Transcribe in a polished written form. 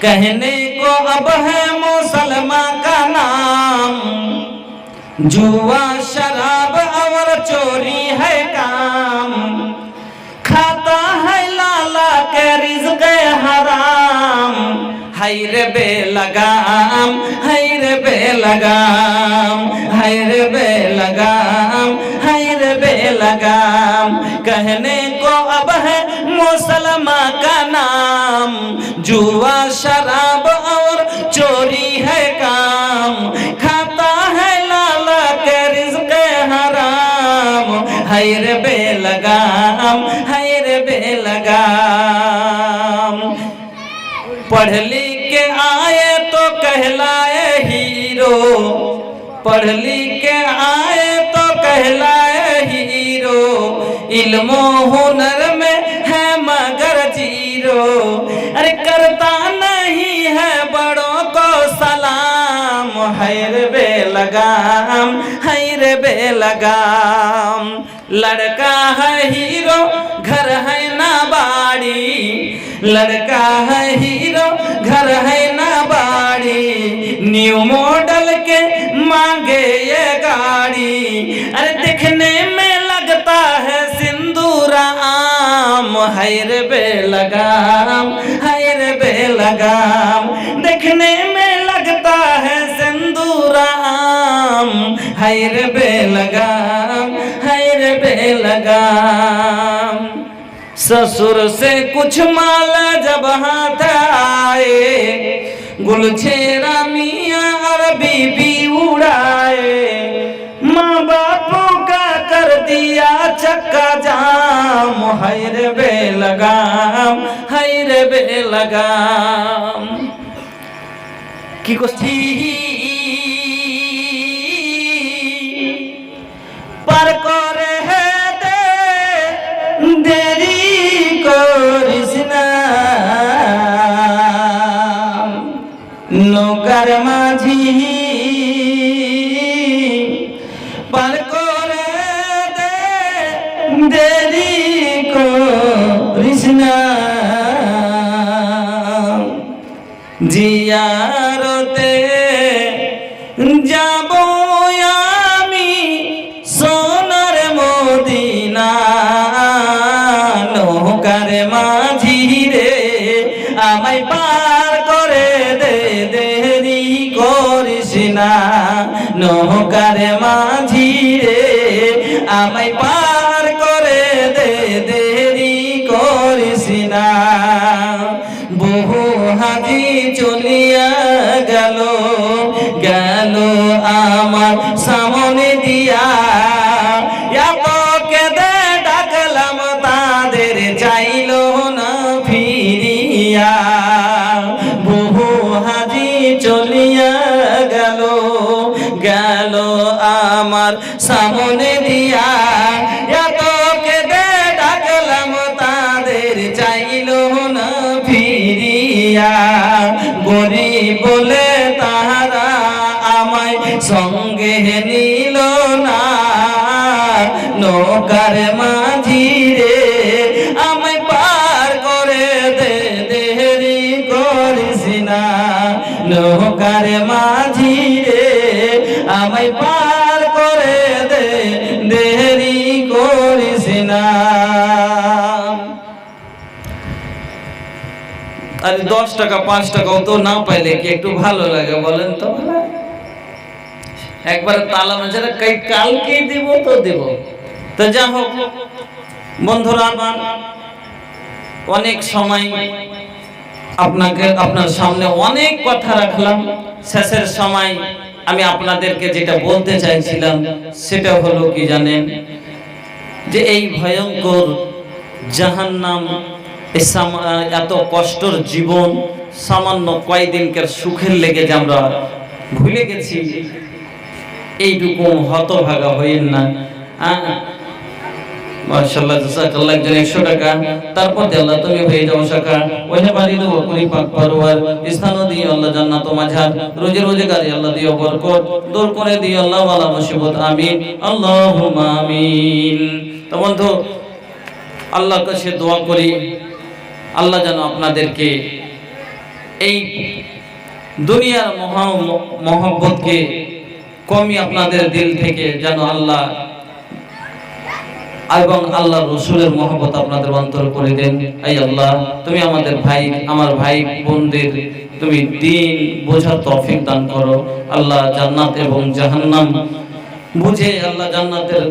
कहने को अब है मुसलमान का नाम, जुआ शराब और चोरी है काम, खाता है लाला के रिज़्क़ हराम। हैर बेलगाम, हैर बेलगाम, हैर बेलगाम, हैर बेलगाम। कहने को अब है मुसलमान का नाम, जुआ शराब और चोरी है काम, खाता है लाला के रिज़्क़ हराम। हैर बेलगाम, हैर बेलगाम। पढ़ लिख के आए तो कहलाए हीरो, पढ़ लिख के आए तो कहलाए हीरो, इल्मो हुनर में है मगर जीरो। अरे करता नहीं है बड़ों को सलाम, हैर बेलगाम, हैर बेलगाम। लड़का है हीरो घर है ना बाड़ी, लड़का है हीरो घर है ना बाड़ी, न्यू मॉडल के मांगे ये गाड़ी। अरे दिखने में लगता है सिंदूरा आम, हैर बेलगाम, हैर बेलगाम। दिखने में लगता है सिंदूरा आम, हैर बेलगाम, हैर बेलगाम। ससुर से कुछ माल जब हाथ आए, गुलछेरा मियाँ और बीबी उड़ाए, माँ बापों का कर दिया चक्का जाम। हैर बेलगाम, हैर बेलगाम। की कुछ पर करे है देरी করিসনা, নৌকার মাঝি পার করে দে দেরি করিসনা, জিয়ারতে যাব আমি সোনার মদিনা। নৌকার মাঝি রে আমায় পার করে দে দেরি করিস না, নৌকার মাঝি রে আমায় পার করে দে দেরি করিস না। বহু হাজি চলিয়া গেল গেল আমার সামনে দিয়া, ডাকলাম তাদের চাইল না ফিরিয়া। বহু হাজি চলিয়া গেল গেল আমার সামনে দিয়া, ডাকলাম তাদের চাইল না ফিরিয়া। গরিব বলে তাহারা আমায় সঙ্গে নিল না, নৌকার মাঝি রে আমায় পার করে দে দেরি করিস না, নৌকার মাঝি রে আমায় পার করে দে দেরি করিস না। আরে 10 টাকা 5 টাকাও তো না পাইলে কি একটু ভালো লাগে বলেন তো? একবার তালা মাঝারে কালকে দিব তো দেব। তো যা হোক বন্ধুরা, অনেক সময় আপনাকে আপনার সামনে অনেক কথা রাখলাম, শেষের সময় আমি আপনাদেরকে যেটা বলতে চাইছিলাম সেটা হলো কি জানেন, যে এই ভয়ঙ্কর জাহান্নাম, এত কষ্টের জীবন সামান্য কয়দিনকার সুখের লেগে যে আমরা ভুলে গেছি, এইটুকু হতভাগা হইেন না। মাশাআল্লাহ, জাযাকাল্লাহ। একজন 100 টাকা, তারপর আল্লাহ তুমি হয়ে যাও শাকা, ওইটা বাড়ি দেবো করি পাক পরওয়ার, স্থানও দিয়ে আল্লাহ জান্নাত ও মাঝার, রোজে রোজগারে আল্লাহ দিও বরকত, দূর করে দিও আল্লাহ ওয়ালা মুসিবত, আমিন আল্লাহুম্মা আমিন। তো বন্ধু, আল্লাহর কাছে দোয়া করি আল্লাহ যেন আপনাদেরকে এই দুনিয়ার মহব্বতকে কমই আপনাদের দিল থেকে যেন আল্লাহ এবং আল্লাহ রসুলের মহব্বত আপনাদের অন্তর করে দেন। এই আল্লাহ, তুমি আমার ভাই বোনদের তুমি দিন বোঝার তৌফিক দান করো। আল্লাহ জান্নাত এবং জাহান্নাম বুঝে আল্লাহ জান্নাতের